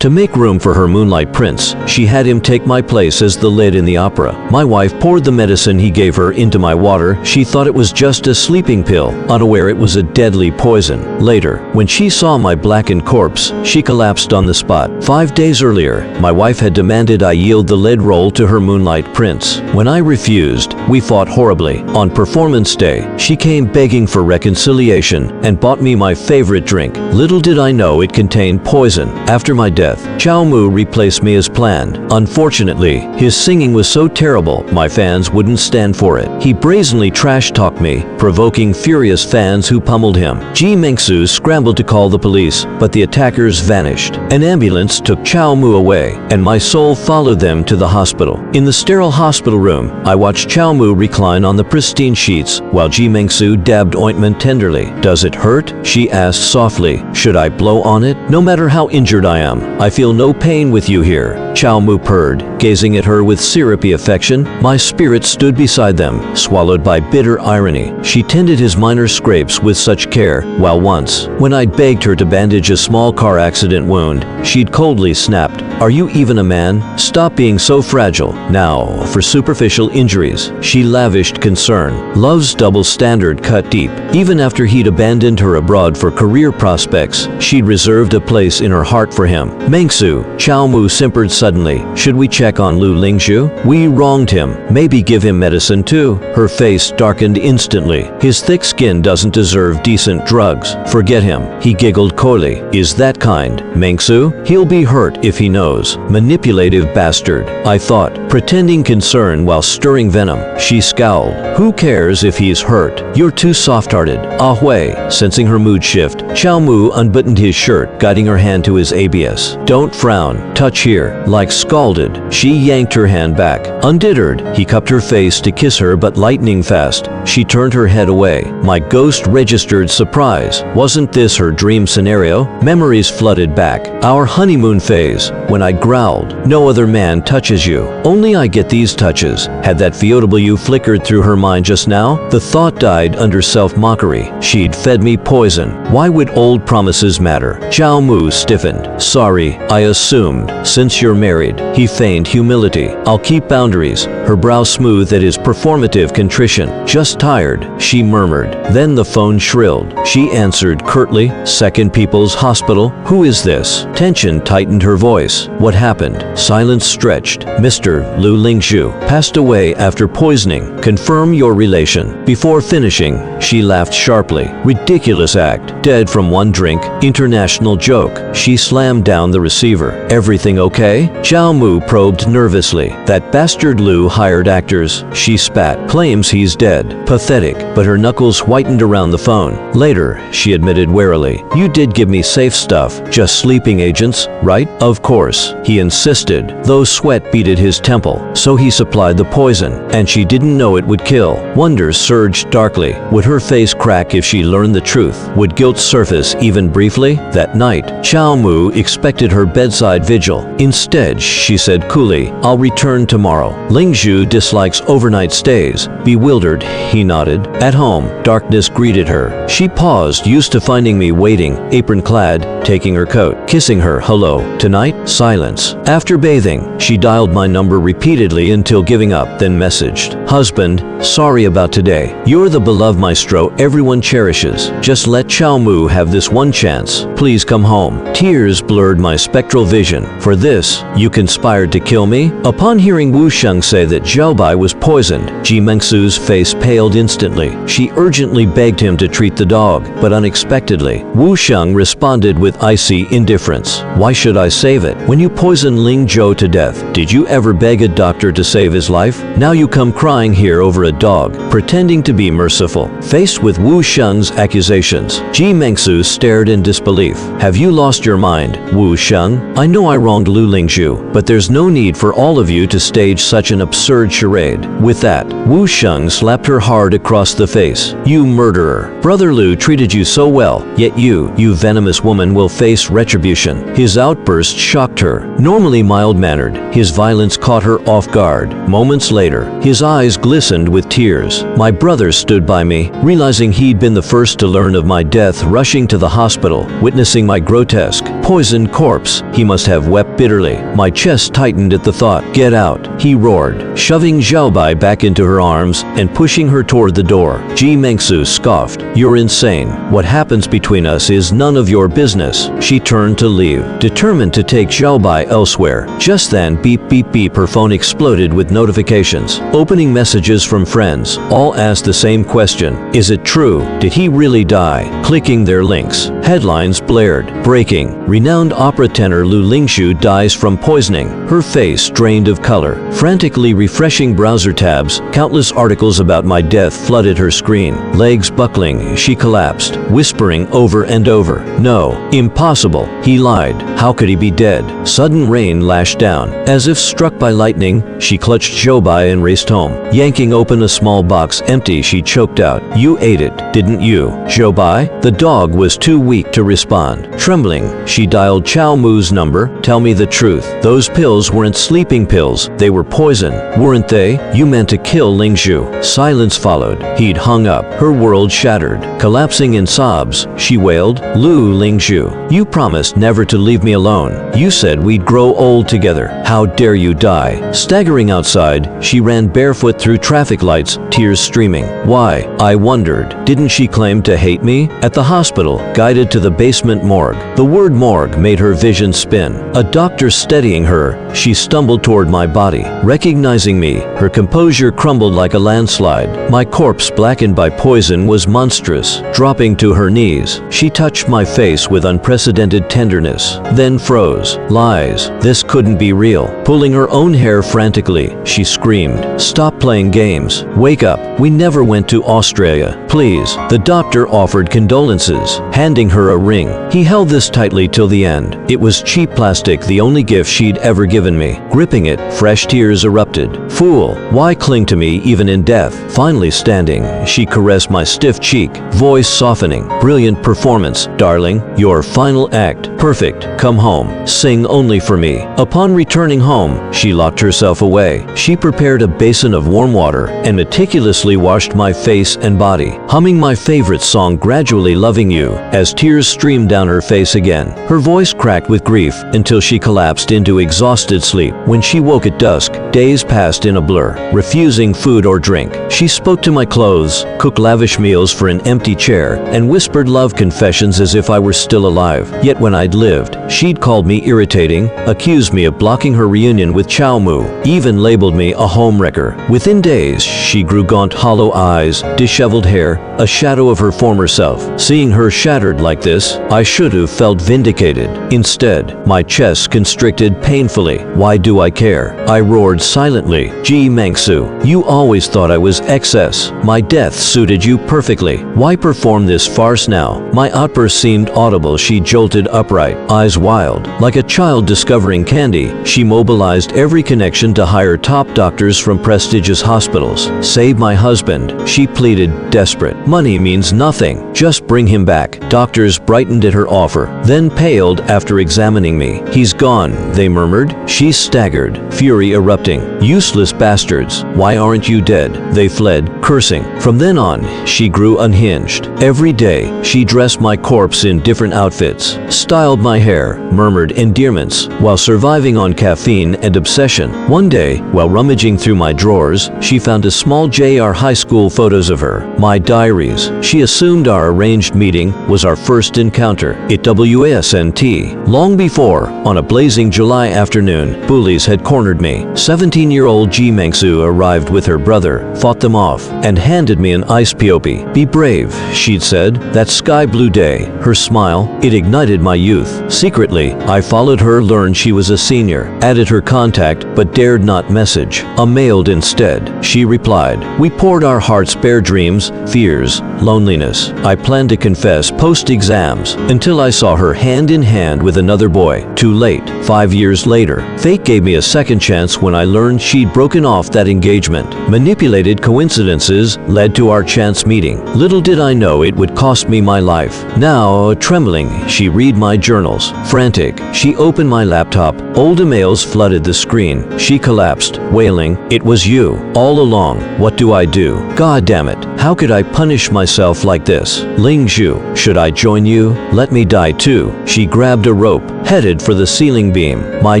To make room for her moonlight prince, she had him take my place as the lead in the opera. My wife poured the medicine he gave her into my water. She thought it was just a sleeping pill, unaware it was a deadly poison. Later, when she saw my blackened corpse, she collapsed on the spot. 5 days earlier, my wife had demanded I yield the lead roll to her moonlight prince. When I refused, we fought horribly. On performance day, she came begging for reconciliation and bought me my favorite drink. Little did I know it contained poison. After my death, Chow Mu replaced me as planned. Unfortunately, his singing was so terrible, my fans wouldn't stand for it. He brazenly trash-talked me, provoking furious fans who pummeled him. Ji Mengsu scrambled to call the police, but the attackers vanished. An ambulance took Chow Mu away, and my soul followed them to the hospital. In the sterile hospital room, I watched Chow Mu recline on the pristine sheets, while Ji Mengsu dabbed ointment tenderly. "Does it hurt?" she asked softly. "Should I blow on it? No matter how injured I am, I feel no pain with you here." Chow Mu purred, gazing at her with syrupy affection. My spirit stood beside them, swallowed by bitter irony. She tended his minor scrapes with such care, while once, when I'd begged her to bandage a small car accident wound, she'd coldly snapped, "Are you even a man? Stop being so fragile." Now, for superficial injuries, she lavished concern. Love's double standard cut deep. Even after he'd abandoned her abroad for career prospects, she'd reserved a place in her heart for him. "Mengsu," Chow Mu simpered suddenly, "should we check on Lu Lingzhu? We wronged him. Maybe give him medicine too." Her face darkened instantly. "His thick skin doesn't deserve decent drugs. Forget him." He giggled coyly. "Is that kind, Mengsu? He'll be hurt if he knows." Manipulative bastard, I thought, pretending concern while stirring venom. She scowled. "Who cares if he's hurt? You're too soft-hearted." Ah Hui, sensing her mood shift, Chow Mu unbuttoned his shirt, guiding her hand to his ABS. "Don't frown. Touch here." Like scalded, she yanked her hand back. Undittered, he cupped her face to kiss her, but lightning fast, she turned her head away. My ghost registered surprise. Wasn't this her dream scenario? Memories flooded back. Our honeymoon phase, when I growled, "No other man touches you. Only I get these touches." Had that VOW flickered through her mind just now? The thought died under self-mockery. She'd fed me poison. Why would old promises matter? Chow Mu stiffened. "Sorry, I assumed. Since you're married." He feigned humility. "I'll keep boundaries." Her brow smoothed at his performative contrition. "Just tired," she murmured. Then the phone shrilled. She answered curtly. "Second People's Hospital. Who is this?" Tension tightened her voice. "What happened?" Silence stretched. "Mr. Lu Lingzhu passed away after poisoning. Confirm your relation." Before finishing, she laughed sharply. "Ridiculous act. Dead from one drink. International joke." She slammed down the receiver. "Everything okay?" Chow Mu probed nervously. "That bastard Lu hired actors," she spat. "Claims he's dead. Pathetic." But her knuckles whitened around the phone. Later, she admitted warily, "You did give me safe stuff. Just sleeping agents, right?" "Of course," he insisted, though sweat beaded his temple. "So he supplied the poison, and she didn't know it would kill." Wonder surged darkly. Would her face crack if she learned the truth? Would guilt surface even briefly? That night, Chow Mu expected her bedside vigil. Instead, she said coolly, "I'll return tomorrow." Lingzhu dislikes overnight stays. Bewildered, he nodded. At home, darkness greeted her. She paused, used to finding me waiting, apron-clad, taking her coat, kissing her hello. Tonight, silence. After bathing, she dialed my number repeatedly until giving up, then messaged, "Husband, sorry about today. You're the beloved maestro everyone cherishes. Just let Chow Mu have this one chance. Please come home." Tears blurred my spectral vision. "For this, you conspired to kill me?" Upon hearing Wu Sheng say that Zhao Bai was poisoned, Ji Mengsu's face paled instantly. She urgently begged him to treat the dog, but unexpectedly, Wu Sheng responded with icy indifference. "Why should I save it? When you poisoned Ling Zhou to death, did you ever beg a doctor to save his life? Now you come crying here over a dog, pretending to be merciful." Faced with Wu Sheng's accusations, Ji Mengsu stared in disbelief. "Have you lost your mind, Wu Sheng? I know I wronged Lu Lingzhu, but there's no need for all of you to stage such an absurd charade." With that, Wu Sheng slapped her hard across the face. "You murderer! Brother Lu treated you so well, yet you venomous woman will face retribution." His outburst shocked her. Normally mild-mannered, his violence caught her off guard. Moments later, his eyes glistened with tears. My brother stood by me, realizing he'd been the first to learn of my death, rushing to the hospital, witnessing my grotesque poisoned corpse. He must have wept bitterly. My chest tightened at the thought. "Get out," he roared, shoving Xiaobai back into her arms and pushing her toward the door. Ji Mengsu scoffed. "You're insane. What happens between us is none of your business." She turned to leave, determined to take Xiaobai elsewhere. Just then, beep beep beep, her phone exploded with notifications. Opening messages from friends, all asked the same question. Is it true? Did he really die? Clicking their links. Headlines blared. Breaking. Renowned opera tenor Lu Lingshu dies from poisoning. Her face drained of color. Frantically refreshing browser tabs, countless articles about my death flooded her screen. Legs buckling, she collapsed, whispering over and over. "No, impossible. He lied. How could he be dead?" Sudden rain lashed down. As if struck by lightning, she clutched Xiaobai and raced home. Yanking open a small box empty, she choked out, "You ate it, didn't you, Xiaobai?" The dog was too weak to respond. Trembling, she dialed Chao Mu's number. "Tell me the truth. Those pills weren't sleeping pills. They were poison, weren't they? You meant to kill Lingshu." Silence followed. He'd hung up. Her world shattered. Collapsing in sobs, she wailed, "Lu Lingshu, you promised never to leave me alone. You said we'd grow old together. How dare you die?" Staggering outside, she ran barefoot through traffic lights, tears streaming. Why? I wondered. Didn't she claim to hate me? At the hospital, guided to the basement morgue. The word morgue made her vision spin. A doctor steadying her, she stumbled toward my body. Recognizing me, her composure crumbled like a landslide. My corpse, blackened by poison, was monstrous. Dropping to her knees, she touched my face with unprecedented tenderness, then froze. Lies. This couldn't be real. Pulling her own hair frantically, she screamed, "Stop playing games. Wake up. We never went to Australia. Please." The doctor offered condolences, handing her a ring. He held this tightly till the end. It was cheap plastic, the only gift she'd ever given me. Gripping it, fresh tears erupted. "Fool, why cling to me even in death?" Finally standing, she caressed my stiff cheek, voice softening. "Brilliant performance, darling. Your final act. Perfect. Come home. Sing only for me." Upon returning home, she locked herself away. She prepared a basin of warm water and meticulously washed my face and body, humming my favorite song, "Gradually Loving You," as tears streamed down her face again. Her voice cracked with grief until she collapsed into exhausted sleep. When she woke at dusk, days passed in a blur. Refusing food or drink, she spoke to my clothes, cooked lavish meals for an empty chair, and whispered love confessions as if I were still alive. Yet when I'd lived, she'd called me irritating, accused me of blocking her reunion with Chao Mu, even labeled me a homewrecker. Within days, she grew gaunt, hollow eyes, disheveled hair, a shadow of her former self. Seeing her shattered like this, I should have felt vindicated. Instead, my chest constricted painfully. Why do I care? I roared silently. Ji Mengsu, you always thought I was excess. My death suited you perfectly. Why perform this farce now? My outburst seemed audible. She jolted upright, eyes wild. Like a child discovering candy, she mobilized every connection to hire top doctors from prestigious hospitals. "Save my husband," she pleaded, desperate. "Money means nothing. Just bring him back." Doctors brightened at her offer, then paled after examining me. "He's gone," they murmured. She staggered, fury erupting. "Useless bastards. Why aren't you dead?" They fled, cursing. From then on, she grew unhinged. Every day, she dressed my corpse in different outfits, styled my hair, murmured endearments, while surviving on caffeine and obsession. One day, while rummaging through my drawers, she found a small JR high school photos of her, my diaries. She assumed our arranged meeting was our first encounter. It wasn't. Long before, on a blazing July afternoon, bullies had cornered me. 17-year-old Ji Mengsu arrived with her brother, fought them off, and handed me an ice piopi. "Be brave," she'd said. That sky blue day, her smile, it ignited my youth. Secretly, I followed her, learned she was a senior, added her contact, but dared not message. I mailed instead. She replied. We poured our hearts bare, dreams, fears, loneliness. I planned to confess post-exams until I saw her hand in hand with another boy. Too late. 5 years later, fate gave me a second chance when I learned she'd broken off that engagement. Manipulated coincidences led to our chance meeting. Little did I know it would cost me my life. Now, trembling, she read my journals. Frantic, she opened my laptop. Old emails flooded the screen. She collapsed, wailing, "It was you, all along. What do I do? God damn it. How could I punish myself like this? Ling Zhu, should I join you? Let me die too." She grabbed a rope, headed for the ceiling beam. My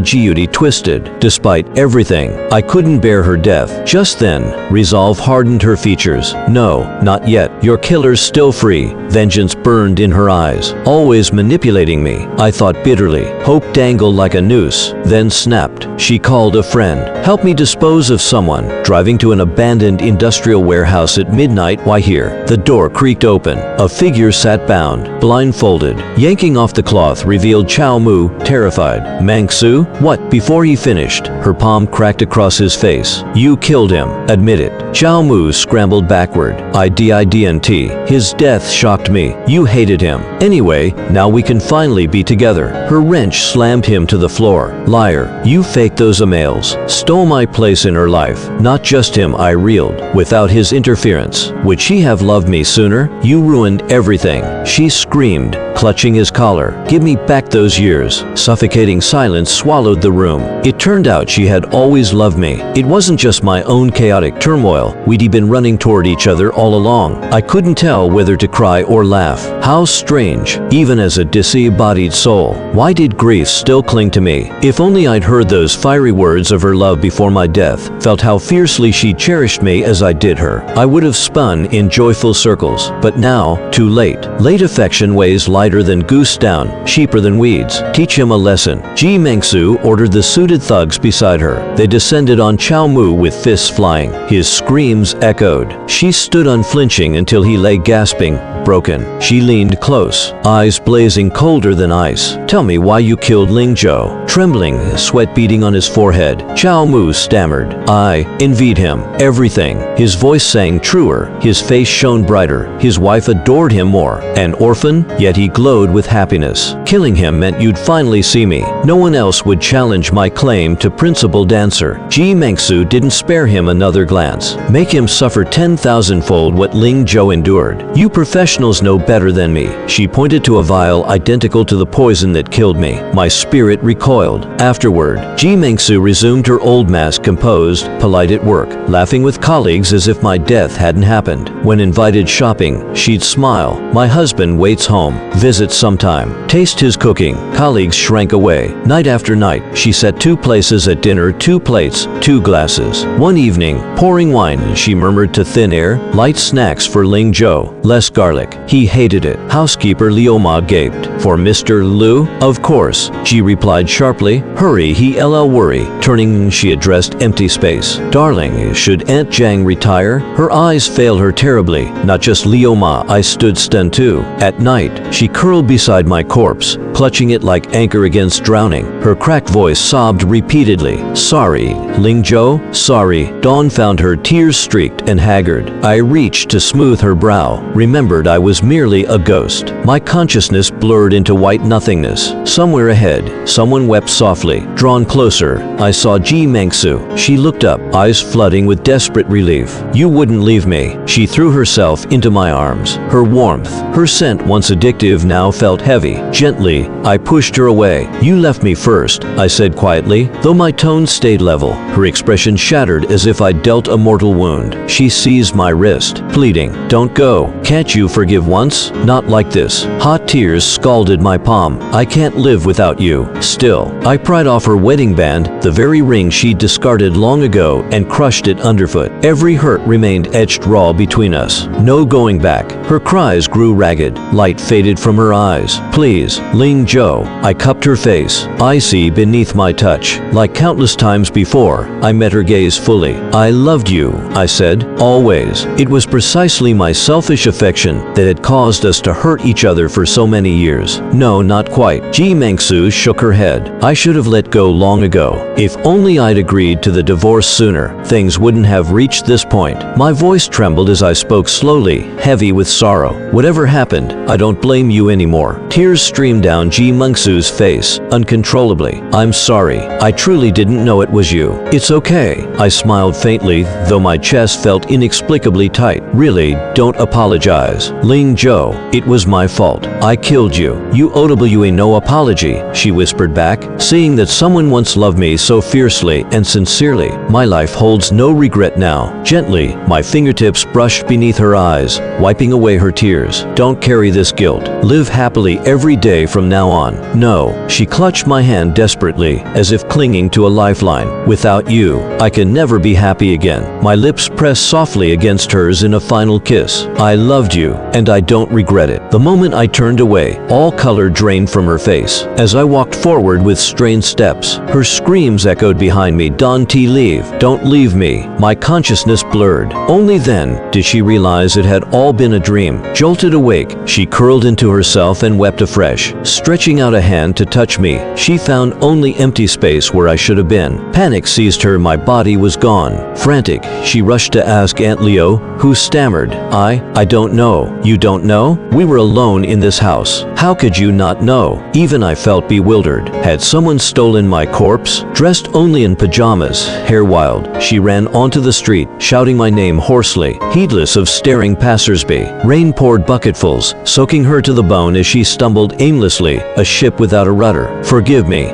Jiudi twisted. Despite everything, I couldn't bear her death. Just then, resolve hardened her features. No, not yet. Your killer's still free. Vengeance burned in her eyes. Always manipulating me, I thought bitterly. Hope dangled like a noose, then snapped. She called a friend. Help me dispose of someone. Driving to an abandoned industrial warehouse at midnight. Why here? The door creaked open. A figure sat bound, blindfolded. Yanking off the cloth revealed Chow Mu, terrified. Mangsu? What? Before he finished, her palm cracked across his face. You killed him. Admit it. Chow Mu scrambled backward. I didn't. His death shocked me. You hated him. Anyway, now we can finally be together. Her wrench slammed him to the floor. Liar. You faked those emails. Stole my place in her life. Not just him, I reeled. Without his interference. Would she have loved me sooner? You ruined everything. She screamed, clutching his collar. Give me back those years. Suffocating silence swallowed the room. It turned out she had always loved me. It wasn't just my own chaotic turmoil. We'd been running toward each other all along. I couldn't tell whether to cry or laugh. How strange, even as a disembodied soul. Why did grief still cling to me? If only I'd heard those fiery words of her love before my death, felt how fiercely she cherished me as I did her, I would have spun in joyful circles. But now, too late. Late affection weighs lighter than goose down, cheaper than weeds. Teach him a lesson. Ji Mengsu ordered the suited thugs beside her. They descended on Chow Mu with fists flying. His screams echoed. She stood unflinching until he lay gasping, broken. She leaned close, eyes blazing colder than ice. Tell me why you killed Ling Zhou. Trembling, sweat beading on his forehead, Chow Mu stammered. I envied him. Everything. His voice sang truer. His face shone brighter. His wife adored him more. An orphan, yet he glowed with happiness. Killing him meant you'd finally see me. No one else would challenge my claim to principal dancer. Ji Mengsu didn't spare him another glance. Make him suffer 10,000-fold what Ling Zhou endured. You professionals know better than me. She pointed to a vial identical to the poison that killed me. My spirit recoiled. Afterward, Ji Mengsu resumed her old mask, composed, polite at work, laughing with colleagues as if my death hadn't happened. When invited shopping, she'd smile. My husband waits home. Visit sometime. Taste his cooking. Colleagues shrank away. Night after night, she set 2 places at dinner, 2 plates, 2 glasses. One evening, pouring wine, she murmured to thin air, light snacks for Ling Zhou, less garlic. He hated it. Housekeeper Liu Ma gaped. For Mr. Liu? Of course, she replied sharply. Hurry, he worry. Turning, she addressed empty space. Darling, should Aunt Jiang retire? Her eyes failed her terribly. Not just Liu Ma, I stood stunned too. At night, she curled beside my corpse, clutching it like anchor against drowning. Her cracked voice sobbed repeatedly. Sorry, Ling Zhou, sorry. Dawn found her tears streaked and haggard. I reached to smooth her brow, remembered I was merely a ghost. My consciousness blurred into white nothingness. Somewhere ahead, someone wept softly. Drawn closer, I saw Ji Mengsu. She looked up, eyes flooding with desperate relief. You wouldn't leave me. She threw herself into my arms. Her warmth, her scent once addictive now felt heavy. Gently, I pushed her away. You left me first, I said quietly, though my tone stayed level. Her expression shattered as if I dealt a mortal wound. She seized my wrist, pleading, don't go. Can't you forgive once? Not like this. Hot tears scalded my palm. I can't live without you. Still, I pried off her wedding band, the very ring she'd discarded long ago, and crushed it underfoot. Every hurt remained etched raw between us. No going back. Her cries grew ragged. Light faded from her eyes. Please, Ling Zhou. I cupped her face, icy beneath my touch. Like countless times before, I met her gaze fully. I loved you, I said, always. It was precisely my selfish affection that had caused us to hurt each other for so many years. No, not quite. Ji Mengsu shook her head. I should have let go long ago. If only I'd agreed to the divorce sooner, things wouldn't have reached this point. My voice trembled as I spoke slowly, heavy with sorrow. Whatever happened, I don't blame you anymore. Tears streamed down Ji Mengsu's face, uncontrollably. I'm sorry. I truly didn't know it was you. It's okay. I smiled faintly, though my chest felt inexplicably tight. Really, don't apologize. Ling Zhou, it was my fault. I killed you. You owe no apology, she whispered back. Seeing that someone once loved me so fiercely and sincerely, my life holds no regret now. Gently, my fingertips brushed beneath her eyes, wiping away her tears. Don't carry this guilt. Live happily every day from now on. No. She clutched my hand desperately, as if clinging to a lifeline. Without you, I can never be happy again. My lips pressed softly against hers in a final kiss. I loved you, and I don't regret it. The moment I turned away, all color drained from her face. As I walked forward with strained steps, her screams echoed behind me. Don't leave. Don't leave me. My consciousness blurred. Only then did she realize it had all been a dream. Jolted awake, she curled into herself and wept afresh. Stretching out a hand to touch me, she found only empty space where I should have been. Panic seized her. My body was gone. Frantic, she rushed to ask Aunt Leo, who stammered, I don't know. You don't know? We were alone in this house. How could you not know? Even I felt bewildered. Had someone stolen my corpse? Dressed only in pajamas, hair wild, she ran onto the street, shouting my name hoarsely, heedless of staring passersby. Rain poured bucketfuls, soaking her to the bone as she stumbled aimlessly, a ship without a rudder. Forgive me,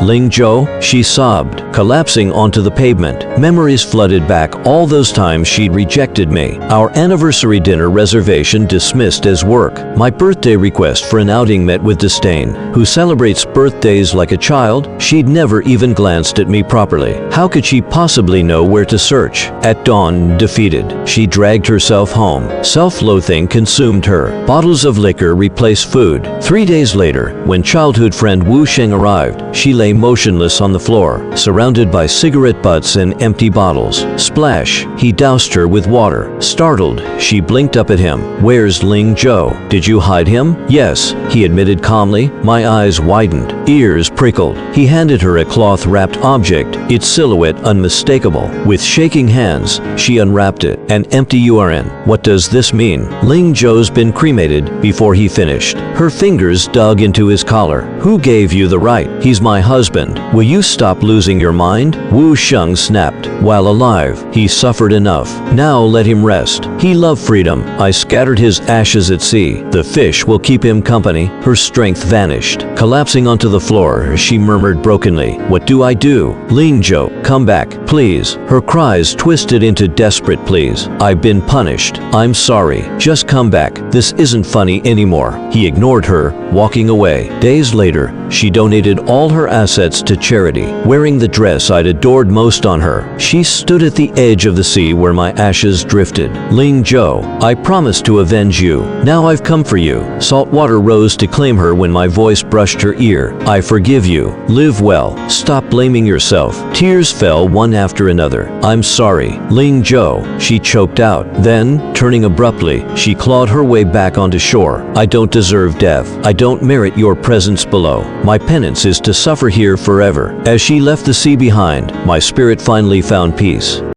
Ling Zhou, she sobbed, collapsing onto the pavement. Memories flooded back, all those times she'd rejected me. Our anniversary dinner reservation dismissed as work. My birthday request for an outing met with disdain. Who celebrates birthdays like a child? She'd never even glanced at me properly. How could she possibly know where to search? At dawn, defeated, she dragged herself home. Self-loathing consumed her. Bottles of liquor replaced food. 3 days later, when childhood friend Wu Sheng arrived, she lay motionless on the floor, surrounded by cigarette butts and empty bottles. Splash! He doused her with water. Startled, she blinked up at him. Where's Ling Zhou? Did you hide him? Yes, he admitted calmly. My eyes widened, ears prickled. He handed her a cloth-wrapped object, its silhouette unmistakable. With shaking hands, she unwrapped it. An empty urn. What does this mean? Ling Zhou's been cremated. Before he finished, her fingers dug into his collar. Who gave you the right? He's my husband. Will you stop losing your mind? Wu Sheng snapped. While alive, he suffered enough. Now let him rest. He loved freedom. I scattered his ashes at sea. The fish will keep him company. Her strength vanished. Collapsing onto the floor, she murmured brokenly, what do I do? Ling Zhou, come back, please. Her cries twisted into desperate pleas. I've been punished. I'm sorry. Just come back. This isn't funny anymore. He ignored her, walking away. Days later, she donated all her assets to charity. Wearing the dress I'd adored most on her, she stood at the edge of the sea where my ashes drifted. Ling Zhou, I promised to avenge you. Now I've come for you. Salt water rose to claim her when my voice brushed her ear. I forgive you. Live well. Stop blaming yourself. Tears fell one after another. I'm sorry. Ling Zhou, she choked out. Then, turning abruptly, she clawed her way back onto shore. I don't deserve death. I don't merit your presence below. My penance is to suffer here forever. As she left the sea behind, my spirit finally found peace.